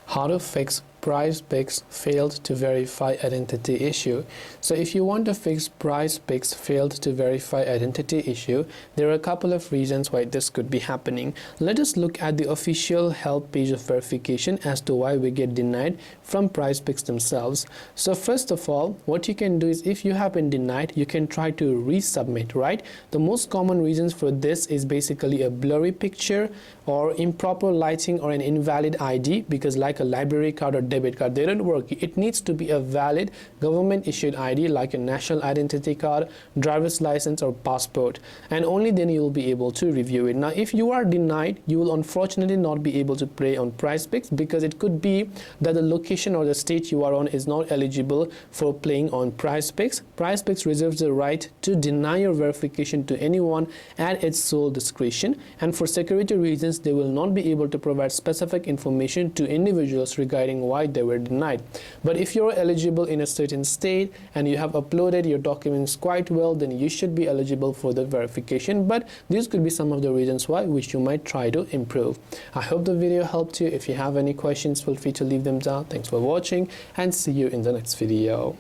How to fix Prizepicks failed to verify identity issue. So if you want to fix Prizepicks failed to verify identity issue, there are a couple of reasons why this could be happening. Let us look at the official help page of verification as to why we get denied from Prizepicks themselves. So first of all, what you can do is if you have been denied, you can try to resubmit, right? The most common reasons for this is basically a blurry picture or improper lighting or an invalid ID, because like a library card or debit card, they don't work. It needs to be a valid government issued ID like a national identity card, driver's license or passport, and only then you will be able to review it. Now if you are denied, you will unfortunately not be able to play on Prizepicks, because it could be that the location or the state you are on is not eligible for playing on Prizepicks. Prizepicks reserves the right to deny your verification to anyone at its sole discretion, and for security reasons they will not be able to provide specific information to individuals regarding why they were denied. But if you're eligible in a certain state and you have uploaded your documents quite well, then you should be eligible for the verification. But these could be some of the reasons why which you might try to improve. I hope the video helped you. If you have any questions, feel free to leave them down. Thanks for watching and see you in the next video.